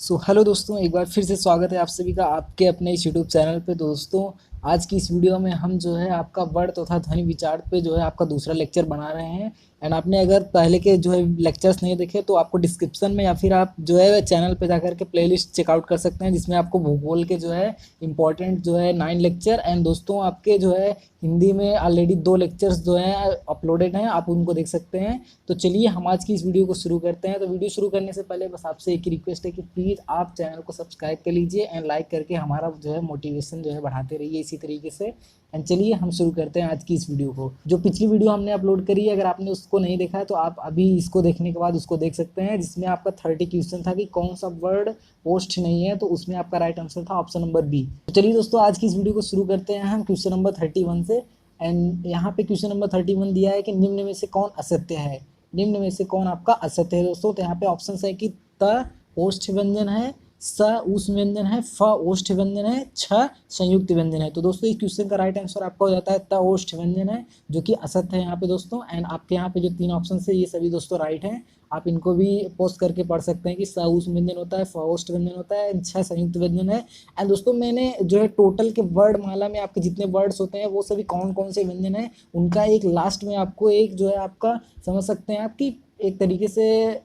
Hello दोस्तों, एक बार फिर से स्वागत है आप सभी का आपके अपने इस यूट्यूब चैनल पे। दोस्तों, आज की इस वीडियो में हम जो है आपका वर्ड तथा ध्वनि विचार पे जो है आपका दूसरा लेक्चर बना रहे हैं। एंड आपने अगर पहले के जो है लेक्चर्स नहीं देखे तो आपको डिस्क्रिप्शन में या फिर आप जो है चैनल पे जाकर के प्लेलिस्ट चेकआउट कर सकते हैं, जिसमें आपको भूगोल के जो है इंपॉर्टेंट जो है 9 लेक्चर एंड दोस्तों आपके जो है हिंदी में ऑलरेडी 2 लेक्चर्स जो हैं अपलोडेड हैं, आप उनको देख सकते हैं। तो चलिए हम आज की इस वीडियो को शुरू करते हैं। तो वीडियो शुरू करने से पहले बस आपसे एक रिक्वेस्ट है कि प्लीज़ आप चैनल को सब्सक्राइब कर लीजिए एंड लाइक करके हमारा जो है मोटिवेशन जो है बढ़ाते रहिए इसी तरीके से। एंड चलिए हम शुरू करते हैं आज की इस वीडियो को। जो पिछली वीडियो हमने अपलोड करी है, अगर आपने उसको नहीं देखा है तो आप अभी इसको देखने के बाद उसको देख सकते हैं, जिसमें आपका 30 क्वेश्चन था कि कौन सा वर्ड पोस्ट नहीं है, तो उसमें आपका राइट आंसर था ऑप्शन नंबर बी। तो चलिए दोस्तों, आज की इस वीडियो को शुरू करते हैं हम क्वेश्चन नंबर 31 से। एंड यहाँ पे क्वेश्चन नंबर 31 दिया है कि निम्न में से कौन असत्य है। निम्न में से कौन आपका असत्य है दोस्तों। तो यहाँ पे ऑप्शन है कि त ओष्ठ व्यंजन है, स उष् व्यंजन है, फ ओष्ठ व्यंजन है, छ संयुक्त व्यंजन है। तो दोस्तों इस क्वेश्चन का राइट आंसर आपका हो जाता है त ओष्ठ व्यंजन है, जो कि असत्य है यहाँ पे दोस्तों। एंड आपके यहाँ पे जो 3 ऑप्शन है ये सभी दोस्तों राइट हैं। आप इनको भी पोस्ट करके पढ़ सकते हैं कि स उष् व्यंजन होता है, फ ओष्ठ व्यंजन होता है, छ संयुक्त व्यंजन है। एंड दोस्तों मैंने जो है टोटल के वर्ड माला में आपके जितने वर्ड्स होते हैं वो सभी कौन कौन से व्यंजन है उनका एक लास्ट में आपको एक जो है आपका समझ सकते हैं आपकी एक तरीके से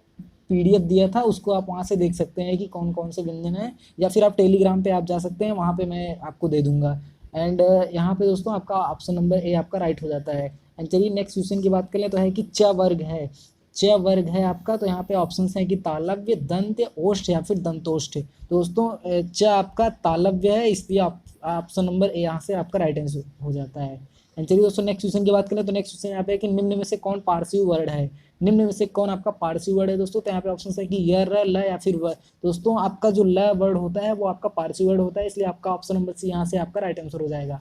पीडीएफ दिया था, उसको आप वहाँ से देख सकते हैं कि कौन कौन से व्यंजन है, या फिर आप टेलीग्राम पे आप जा सकते हैं, वहाँ पे मैं आपको दे दूंगा। एंड यहाँ पे दोस्तों आपका ऑप्शन नंबर ए आपका राइट हो जाता है। एंड चलिए नेक्स्ट क्वेश्चन की बात करें तो है कि च वर्ग है। च वर्ग है आपका, तो यहाँ पे ऑप्शन है कि तालव्य, दंत, ओष्ठ या फिर दंतोष्ठ। दोस्तों च आपका तालव्य है, इसलिए ऑप्शन नंबर ए यहाँ से आपका राइट आंसर हो जाता है। एंड चलिए दोस्तों नेक्स्ट क्वेश्चन की बात करें तो नेक्स्ट क्वेश्चन यहाँ पे है कि निम्न में से कौन पारसी वर्ड है। निम्न में से कौन आपका पारसी वर्ड है दोस्तों। तो यहाँ पे ऑप्शन है कि य, र, ल या फिर व। दोस्तों आपका जो ल वर्ड होता है वो आपका पारसी वर्ड होता है, इसलिए आपका ऑप्शन नंबर सी यहाँ से आपका राइट आंसर हो जाएगा।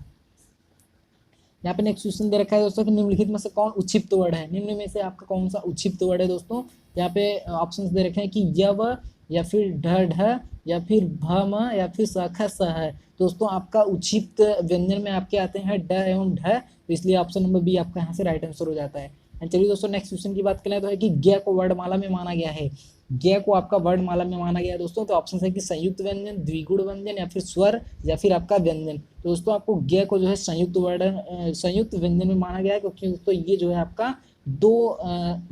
यहाँ पे नेक्स्ट क्वेश्चन दे रखा है दोस्तों कि निम्नलिखित में से कौन उच्छिप्त वर्ड है। निम्न में से आपका कौन सा उच्छिप्त वर्ड है दोस्तों। यहाँ पे ऑप्शंस दे रखे हैं कि य व या फिर ढ ढ या फिर भ म या फिर स ख स है। दोस्तों आपका उच्छिप्त व्यंजन में आपके आते हैं ड एवं ढ, तो इसलिए ऑप्शन नंबर बी आपका यहाँ से राइट आंसर हो जाता है। एंड चलिए दोस्तों नेक्स्ट क्वेश्चन की बात करें तो है कि ज्ञ को वर्णमाला में माना गया है। ज्ञ को आपका वर्णमाला में माना गया है दोस्तों। तो ऑप्शन है कि संयुक्त व्यंजन, द्विगुण व्यंजन या फिर स्वर या फिर आपका व्यंजन। तो दोस्तों आपको ज्ञ को जो है संयुक्त व्यंजन में माना गया है, क्योंकि दोस्तों ये जो है आपका 2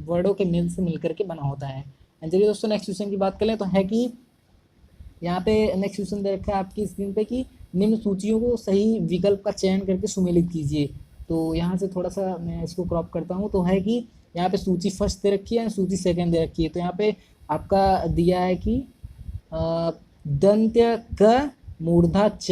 वर्डों के मेल से मिलकर के बना होता है। एंड चलिए दोस्तों नेक्स्ट क्वेश्चन की बात करें तो है कि यहाँ पे नेक्स्ट क्वेश्चन दे रखा है आपकी स्क्रीन पे कि निम्न सूचियों को सही विकल्प का चयन करके सुमेलित कीजिए। तो यहाँ से थोड़ा सा मैं इसको क्रॉप करता हूँ। तो है कि यहाँ पे सूची फर्स्ट दे रखी है, सूची सेकंड दे रखी है। तो यहाँ पे आपका दिया है कि दंत्य क, मूर्धा च,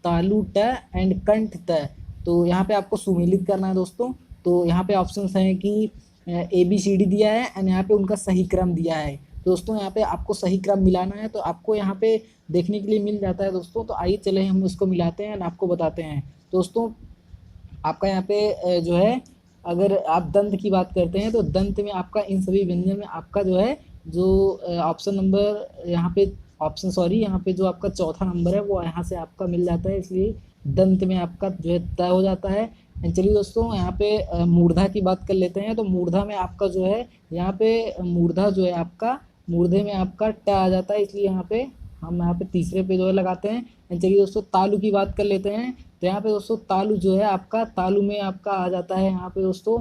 तालु ट एंड कंठ त। तो यहाँ पे आपको सुमेलित करना है दोस्तों। तो यहाँ पे ऑप्शन है कि ABCD दिया है एंड यहाँ पे उनका सही क्रम दिया है। दोस्तों यहाँ पे आपको सही क्रम मिलाना है, तो आपको यहाँ पे देखने के लिए मिल जाता है दोस्तों। तो आइए चले हम उसको मिलाते हैं एंड आपको बताते हैं। दोस्तों आपका यहाँ पे जो है अगर आप दंत की बात करते हैं तो दंत में आपका इन सभी व्यंजन में आपका जो है जो ऑप्शन नंबर यहाँ पे जो आपका चौथा नंबर है वो यहाँ से आपका मिल जाता है, इसलिए दंत में आपका जो है तय हो जाता है। चलिए दोस्तों यहाँ पे मूर्धा की बात कर लेते हैं। तो मूर्धा में आपका जो है यहाँ पे मूर्धा जो है आपका मूर्धे में आपका ट आ जाता है, इसलिए हम यहाँ पे तीसरे पे जो है लगाते हैं। चलिए दोस्तों तालु की बात कर लेते हैं। तो यहाँ पे दोस्तों तालु जो है आपका तालु में आपका आ जाता है यहाँ पे दोस्तों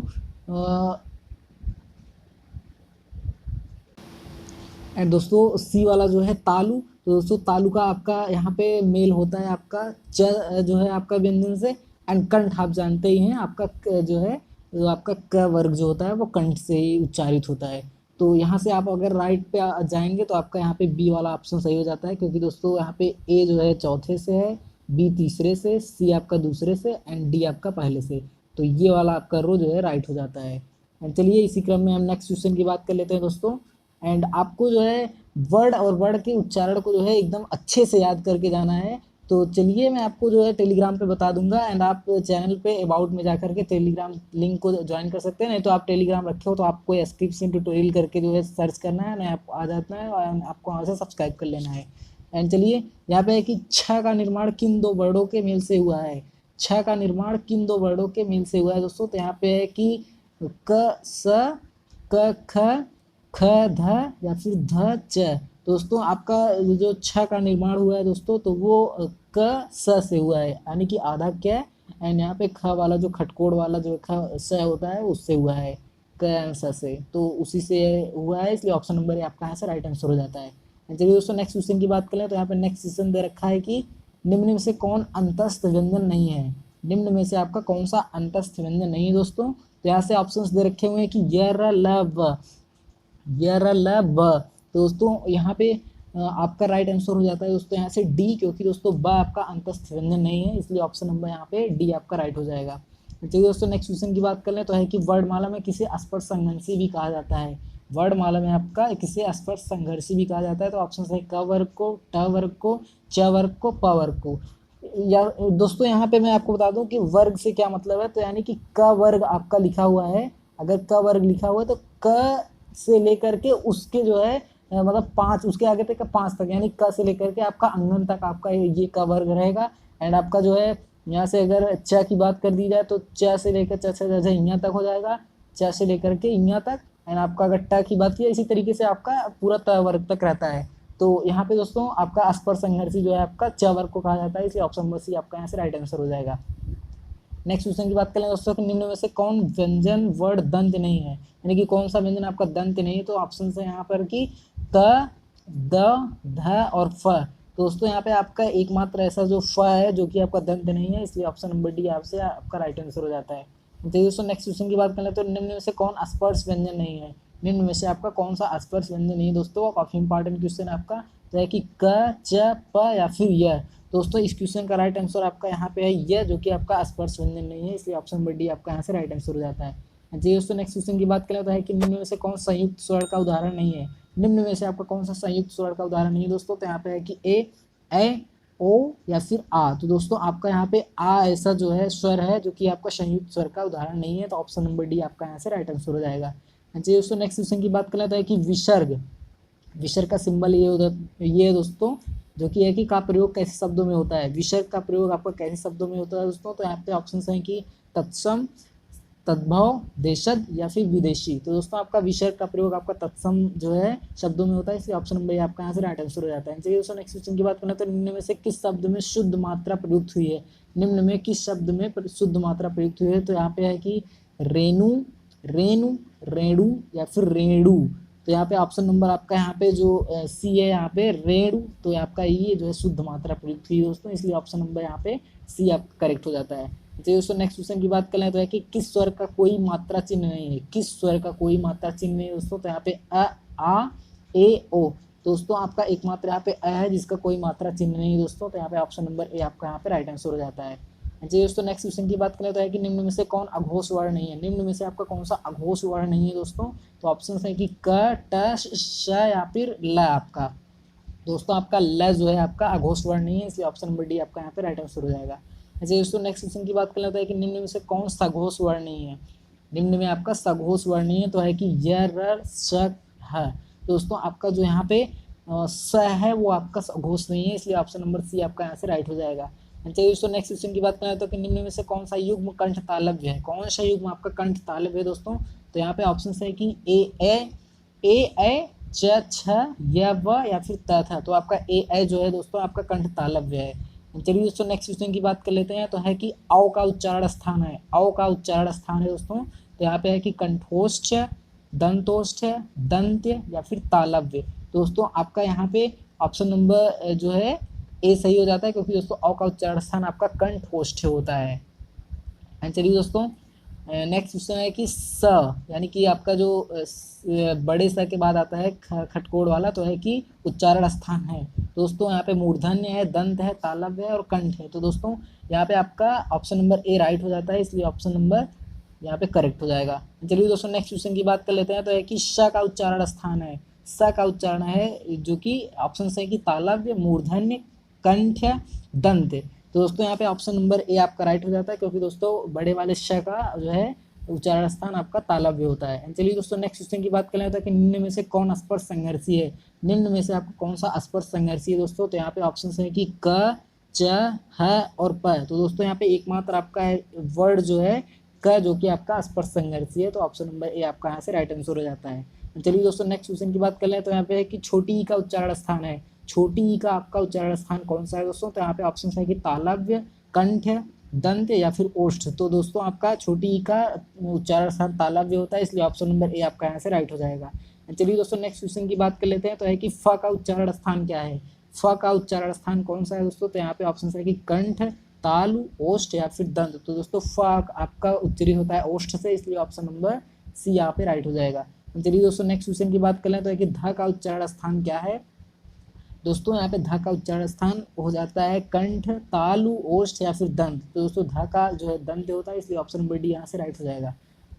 एंड दोस्तों सी वाला जो है तालु। तो दोस्तों तालु का आपका यहाँ पे मेल होता है आपका च जो है आपका व्यंजन से। एंड कंठ आप जानते ही हैं आपका जो है जो आपका क वर्ग जो होता है वो कंठ से ही उच्चारित होता है। तो यहाँ से आप अगर राइट पे जाएंगे तो आपका यहाँ पे बी वाला ऑप्शन सही हो जाता है, क्योंकि दोस्तों यहाँ पे ए जो है चौथे से है, बी तीसरे से, सी आपका दूसरे से एंड डी आपका पहले से। तो ये वाला आपका रो जो है राइट हो जाता है। एंड चलिए इसी क्रम में हम नेक्स्ट क्वेश्चन की बात कर लेते हैं दोस्तों। एंड आपको जो है वर्ड और वर्ड के उच्चारण को जो है एकदम अच्छे से याद करके जाना है। तो चलिए मैं आपको जो है टेलीग्राम पे बता दूंगा एंड आप चैनल पे अबाउट में जाकर के टेलीग्राम लिंक को ज्वाइन कर सकते हैं। नहीं तो आप टेलीग्राम रखे हो तो आपको एस्क्रिप्शन ट्यूटोरियल करके जो है सर्च करना है, नहीं आप आ जाता है और आपको वहाँ से सब्सक्राइब कर लेना है। एंड चलिए यहाँ पे है कि छ का निर्माण किन 2 वर्डों के मेल से हुआ है। छ का निर्माण किन 2 वर्डों के मेल से हुआ है दोस्तों। तो यहाँ पे है कि क स, क ख, ख ध या फिर ध च। दोस्तों आपका जो छ का निर्माण हुआ है दोस्तों, तो वो क स से हुआ है, यानी कि आधा क्या है, एंड यहाँ पे ख वाला जो खटकोड़ वाला जो ख स होता है उससे हुआ है, क स से, तो उसी से हुआ है, इसलिए ऑप्शन नंबर ए आपका यहाँ से राइट आंसर हो जाता है। चलिए दोस्तों नेक्स्ट क्वेश्चन की बात करें, तो यहाँ पे नेक्स्ट क्वेश्चन दे रखा है कि निम्न में से कौन अंतस्थ व्यंजन नहीं है। निम्न में से आपका कौन सा अंतस्थ व्यंजन नहीं है दोस्तों, तो यहाँ से ऑप्शंस दे रखे हुए हैं कि य र ल ब, य र ल ब। तो दोस्तों यहाँ पे आपका राइट आंसर हो जाता है दोस्तों यहाँ से डी, क्योंकि दोस्तों ब आपका अंतस्थ व्यंजन नहीं है, इसलिए ऑप्शन नंबर यहाँ पे डी आपका राइट हो जाएगा। चलिए दोस्तों नेक्स्ट क्वेश्चन की बात कर लें, तो है कि वर्णमाला में किसे स्पर्श संघर्षी भी कहा जाता है। वर्णमाला में आपका किसे स्पर्श संघर्षी भी कहा जाता है, तो ऑप्शन है क वर्ग को, ट वर्ग को, च वर्ग को, प वर्ग को। या दोस्तों यहाँ पे मैं आपको बता दूं कि वर्ग से क्या मतलब है, तो यानी कि क वर्ग आपका लिखा हुआ है, अगर क वर्ग लिखा हुआ है तो क से लेकर के उसके जो है मतलब 5 उसके आगे तक 5 तक, यानी क से लेकर के आपका अंगन तक आपका ये क वर्ग रहेगा। एंड आपका जो है यहाँ से अगर च की बात कर दी जाए तो च से लेकर च से यहाँ तक हो जाएगा, च से लेकर के यहाँ तक। एंड आपका अगर ट की बात की इसी तरीके से आपका पूरा त वर्ग तक रहता है। तो यहाँ पे दोस्तों आपका स्पर्श संघर्षी जो है आपका च वर्ग को कहा जाता है, इसलिए ऑप्शन नंबर सी आपका यहाँ से राइट आंसर हो जाएगा। नेक्स्ट क्वेश्चन की बात करें दोस्तों कि निम्न में से कौन व्यंजन वर्ण दंत नहीं है, यानी कि कौन सा व्यंजन आपका दंत नहीं है, तो ऑप्शन है यहाँ पर कि त, द, ध और फ। दोस्तों यहाँ पे आपका एकमात्र ऐसा जो फ है जो कि आपका दंत नहीं है, इसलिए ऑप्शन नंबर डी आपसे आपका राइट आंसर हो जाता है। तो दोस्तों नेक्स्ट क्वेश्चन की बात करें तो निम्न में से कौन स्पर्श व्यंजन नहीं है। निम्न में से आपका कौन सा स्पर्श व्यंजन नहीं है दोस्तों, काफी इंपॉर्टेंट क्वेश्चन आपका, तो है कि क, च, प या फिर य। दोस्तों इस क्वेश्चन का राइट आंसर आपका यहाँ पे है यह, जो कि आपका स्पर्श व्यंजन नहीं है, इसलिए ऑप्शन नंबर डी आपका यहाँ से राइट आंसर हो जाता है। जी दोस्तों नेक्स्ट क्वेश्चन की बात करें तो है कि निम्न में से कौन संयुक्त स्वर का उदाहरण नहीं है। निम्न में से आपका कौन सा संयुक्त स्वर का उदाहरण नहीं है दोस्तों, तो यहाँ पे है कि ए, ओ या फिर आ। तो दोस्तों आपका यहाँ पे आ ऐसा जो है स्वर है जो कि आपका संयुक्त स्वर का उदाहरण नहीं है, तो ऑप्शन नंबर डी आपका यहाँ से राइट आंसर हो जाएगा। जी दोस्तों नेक्स्ट क्वेश्चन की बात करें तो है कि विसर्ग, विसर्ग का सिंबल ये दोस्तों जो कि है कि का प्रयोग कैसे शब्दों में होता है। विसर्ग का प्रयोग आपका कैसे शब्दों में होता है दोस्तों, तो यहाँ पे ऑप्शन है कि तत्सम, तद्भव, देशज या फिर विदेशी। तो दोस्तों आपका विसर्ग का प्रयोग आपका तत्सम जो है शब्दों में होता है, इसलिए ऑप्शन नंबर आपका यहाँ से राइट आंसर हो जाता है। चलिए दोस्तों नेक्स्ट क्वेश्चन की बात करें तो निम्न में से किस शब्द में शुद्ध मात्रा प्रयुक्त हुई है। निम्न में किस शब्द में शुद्ध मात्रा प्रयुक्त हुई है, तो यहाँ पे है कि रेणु, रेणु, रेणु या फिर रेणु। तो यहाँ पे ऑप्शन नंबर आपका यहाँ पे जो सी है, यहाँ पे रेणु, तो आपका ये जो है शुद्ध मात्रा प्रयुक्त हुई है दोस्तों, इसलिए ऑप्शन नंबर यहाँ पे सी आपका करेक्ट हो जाता है। तो दोस्तों नेक्स्ट क्वेश्चन की बात करें तो है कि किस स्वर का कोई मात्रा चिन्ह नहीं है। किस स्वर का कोई मात्रा चिन्ह नहीं है दोस्तों, तो यहाँ पे अ, आ, ए, ओ। दोस्तों आपका एकमात्र यहाँ पे अ है जिसका कोई मात्रा चिन्ह नहीं है दोस्तों, तो यहाँ पे ऑप्शन नंबर ए आपका यहाँ पे राइट आंसर हो जाता है। जी दोस्तों नेक्स्ट क्वेश्चन की बात करें तो है कि निम्न में से कौन अघोष वर्ण नहीं है। निम्न में से आपका कौन सा अघोष वर्ण नहीं है दोस्तों, तो ऑप्शन है कि क, ट, श या फिर ल। आपका दोस्तों आपका ल जो है आपका अघोष वर्ण नहीं है, इसलिए ऑप्शन नंबर डी आपका यहाँ पे राइट आंसर हो जाएगा। अच्छा दोस्तों नेक्स्ट क्वेश्चन की बात कर लेते हैं कि निम्न में से कौन सघोष वर्ण नहीं है। निम्न में आपका सघोष वर्ण नहीं है, तो है कि य, र, श, ह। दोस्तों आपका जो यहाँ पे स है वो आपका सघोष नहीं है, इसलिए ऑप्शन नंबर सी आपका यहाँ से राइट हो जाएगा। चलिए दोस्तों नेक्स्ट क्वेश्चन की बात करें तो कि निम्न में से कौन सा युग्म कंठ तालव्य है। कौन सा युग्म आपका कंठ तालव्य है दोस्तों, तो यहाँ पे ऑप्शन है कि ए, च, छ, य, व या फिर त, था। तो आपका ए जो है दोस्तों आपका कंठ तालव्य है। चलिए दोस्तों नेक्स्ट क्वेश्चन की बात कर लेते हैं, तो है कि औ का उच्चारण स्थान है। औ का उच्चारण स्थान है दोस्तों, तो यहाँ पे है कि कंठोष्ठ, दंतोष्ठ, दंत्य या फिर तालव्य। दोस्तों आपका यहाँ पे ऑप्शन नंबर जो है ए सही हो जाता है, क्योंकि दोस्तों औ का उच्चारण स्थान आपका कंठोष्ठ होता है। चलिए दोस्तों नेक्स्ट क्वेश्चन है कि स, यानी कि आपका जो बड़े स के बाद आता है खटकोड़ वाला, तो है कि उच्चारण स्थान है। दोस्तों यहाँ पे मूर्धन्य है, दंत है, तालव्य है और कंठ है। तो दोस्तों यहाँ पे आपका ऑप्शन नंबर ए राइट हो जाता है, इसलिए ऑप्शन नंबर यहाँ पे करेक्ट हो जाएगा। चलिए दोस्तों नेक्स्ट क्वेश्चन की बात कर लेते हैं, तो है कि श का उच्चारण स्थान है। स का उच्चारण है जो कि ऑप्शन है कि तालव्य, मूर्धन्य, कंठ, दंत। तो दोस्तों यहाँ पे ऑप्शन नंबर ए आपका राइट हो जाता है, क्योंकि दोस्तों बड़े वाले श का जो है उच्चारण स्थान आपका तालव्य होता है। चलिए दोस्तों नेक्स्ट क्वेश्चन की बात कर लेते हैं कि निम्न में से कौन स्पर्श संघर्षी है। निम्न में से आपको कौन सा स्पर्श संघर्षी है दोस्तों, तो यहाँ पे ऑप्शन है कि क, च, ह और प। तो दोस्तों यहाँ पे एकमात्र आपका वर्ड जो है क, जो कि आपका स्पर्श संघर्षी है, तो ऑप्शन नंबर ए आपका यहाँ से राइट आंसर हो जाता है। चलिए दोस्तों नेक्स्ट क्वेश्चन की बात कर लें। तो यहाँ पे है कि छोटी ई का उच्चारण स्थान है, छोटी ई का आपका उच्चारण स्थान कौन सा है दोस्तों? तो यहाँ पे ऑप्शन है कि तालव्य, कंठ, दंत या फिर ओष्ठ। तो दोस्तों आपका छोटी ई का उच्चारण स्थान तालव्य होता है, इसलिए ऑप्शन नंबर ए आपका यहाँ से राइट हो जाएगा। चलिए दोस्तों नेक्स्ट क्वेश्चन की बात कर लेते हैं। तो है कि फ का उच्चारण स्थान क्या है? फ का उच्चारण स्थान कौन सा है दोस्तों? तो यहाँ पे ऑप्शन है कि कंठ, तालु, ओष्ठ या फिर दंत। तो दोस्तों फ आपका उच्चरी होता है ओष्ठ से, इसलिए ऑप्शन नंबर सी यहाँ पे राइट हो जाएगा। चलिए दोस्तों नेक्स्ट क्वेश्चन की बात कर लें। तो है कि ध का उच्चारण स्थान क्या है दोस्तों? यहाँ पे ध का उच्चारण स्थान हो जाता है कंठ, तालु, ओष्ठ या फिर दंत। तो दोस्तों ध का जो है दंत होता है, इसलिए ऑप्शन नंबर डी यहाँ से राइट हो जाएगा।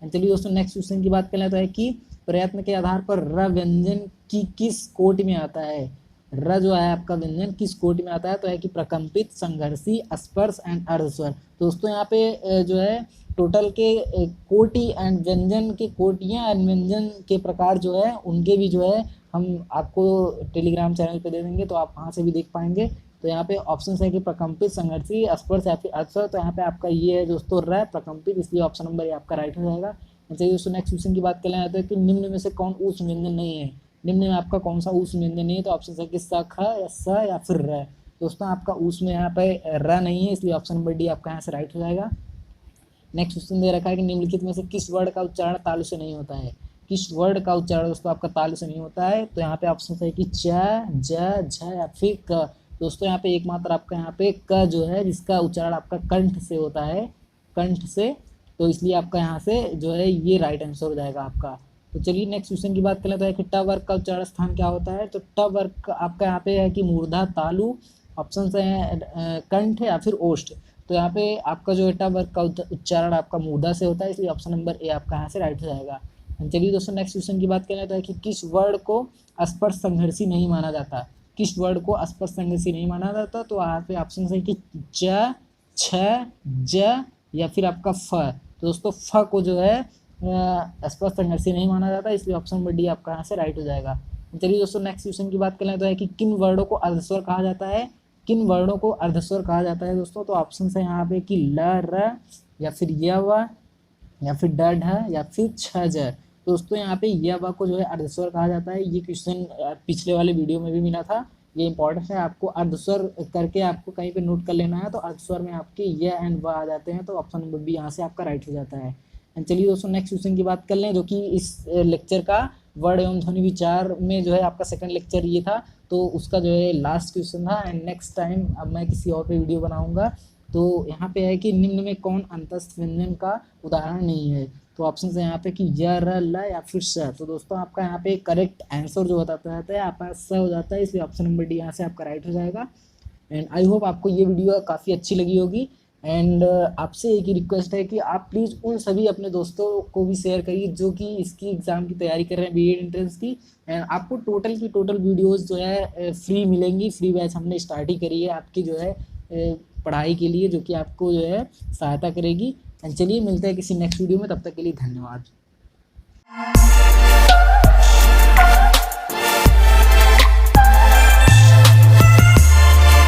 चलिए दोस्तों नेक्स्ट क्वेश्चन की बात कर लें। तो है कि प्रयत्न के आधार पर र व्यंजन की किस कोटि में आता है? र जो है आपका व्यंजन किस कोटि में आता है? तो है कि प्रकंपित, संघर्षी, स्पर्श एंड अर्धस्वर। दोस्तों यहाँ पे जो है टोटल के कोटि एंड व्यंजन के कोटियाँ एंड व्यंजन के प्रकार जो है उनके भी जो है हम आपको टेलीग्राम चैनल पे दे देंगे, तो आप वहाँ से भी देख पाएंगे। तो यहाँ पे ऑप्शन है कि प्रकंपित, संघर्षी, स्पर्श या फिर अर्धस्वर। तो यहाँ पे आपका ये है दोस्तों र प्रकंपित, इसलिए ऑप्शन नंबर ये आपका राइट हो जाएगा। चलिए दोस्तों नेक्स्ट क्वेश्चन की बात कर लें। तो कि निम्न में से कौन ऊष्म व्यंजन नहीं है? निम्न में आपका कौन सा ऊष्म व्यंजन नहीं है? तो ऑप्शन है कि स, ख या स या फिर र। दोस्तों आपका ऊष्म यहाँ पे र नहीं है, इसलिए ऑप्शन नंबर डी आपका यहाँ से राइट हो जाएगा। नेक्स्ट क्वेश्चन दे रखा है कि निम्नलिखित में से किस वर्ड का उच्चारण तालु से नहीं होता है? किस वर्ड का उच्चारण दोस्तों आपका तालु से नहीं होता है? तो यहाँ पे ऑप्शन है कि च, ज, झ या फिर क। दोस्तों यहाँ पे एकमात्र आपका यहाँ पे क जो है जिसका उच्चारण आपका कंठ से होता है, कंठ से, तो इसलिए आपका यहाँ से जो है ये राइट आंसर हो जाएगा आपका। तो चलिए नेक्स्ट क्वेश्चन की बात कर लेते हैं कि ट वर्ग का उच्चारण स्थान क्या होता है? तो ट वर्ग आपका यहाँ पे है कि मूर्धा, तालु, ऑप्शन है कंठ या फिर ओष्ठ। तो यहाँ पे आपका जो है ट वर्ग का उच्चारण आपका मूर्धा से होता है, इसलिए ऑप्शन नंबर ए आपका यहाँ से राइट हो जाएगा। चलिए दोस्तों नेक्स्ट क्वेश्चन की बात करें। तो है कि किस वर्ड को स्पर्श संघर्षी नहीं माना जाता? किस वर्ड को स्पर्श संघर्षी नहीं माना जाता? तो यहाँ पे ऑप्शन है कि च, छ, ज या फिर आपका फ। तो दोस्तों फ को जो है स्पर्श संघर्षी नहीं माना जाता, इसलिए ऑप्शन नंबर डी आपका यहाँ से राइट हो जाएगा। चलिए दोस्तों नेक्स्ट क्वेश्चन की बात करें। तो है कि किन वर्डों को अर्धस्वर कहा जाता है? किन वर्णों को अर्धस्वर कहा जाता है दोस्तों? तो ऑप्शन है यहाँ पे कि ल, र या फिर य, व या फिर ड, ढ या फिर छ, ज। दोस्तों यहाँ पे य, व को जो है अर्धस्वर कहा जाता है। ये क्वेश्चन पिछले वाले वीडियो में भी मिला था, ये इंपॉर्टेंट है, आपको अर्धस्वर करके आपको कहीं पे नोट कर लेना है। तो अर्धस्वर में आपके य एंड व आ जाते हैं, तो ऑप्शन नंबर बी यहाँ से आपका राइट हो जाता है। चलिए दोस्तों नेक्स्ट क्वेश्चन की बात कर लें, जो कि इस लेक्चर का वर्ण एवं ध्वनि विचार में जो है आपका सेकंड लेक्चर ये था, तो उसका जो है लास्ट क्वेश्चन था। एंड नेक्स्ट टाइम अब मैं किसी और पे वीडियो बनाऊंगा। तो यहाँ पे है कि निम्न में कौन अंतस्थ व्यंजन का उदाहरण नहीं है? तो ऑप्शन है यहाँ पे कि य, र, ल या फिर स। तो दोस्तों आपका यहाँ पे करेक्ट आंसर जो बताता है आपका स हो जाता है, इसलिए ऑप्शन नंबर डी यहाँ से आपका राइट हो जाएगा। एंड आई होप आपको ये वीडियो काफ़ी अच्छी लगी होगी। एंड आपसे एक ही रिक्वेस्ट है कि आप प्लीज़ उन सभी अपने दोस्तों को भी शेयर करिए जो कि इसकी एग्ज़ाम की तैयारी कर रहे हैं, बीएड एंट्रेंस की। एंड आपको टोटल की टोटल वीडियोस जो है फ्री मिलेंगी। फ्री बैच हमने स्टार्ट ही करी है आपकी जो है पढ़ाई के लिए, जो कि आपको जो है सहायता करेगी। एंड चलिए मिलते हैं किसी नेक्स्ट वीडियो में, तब तक के लिए धन्यवाद।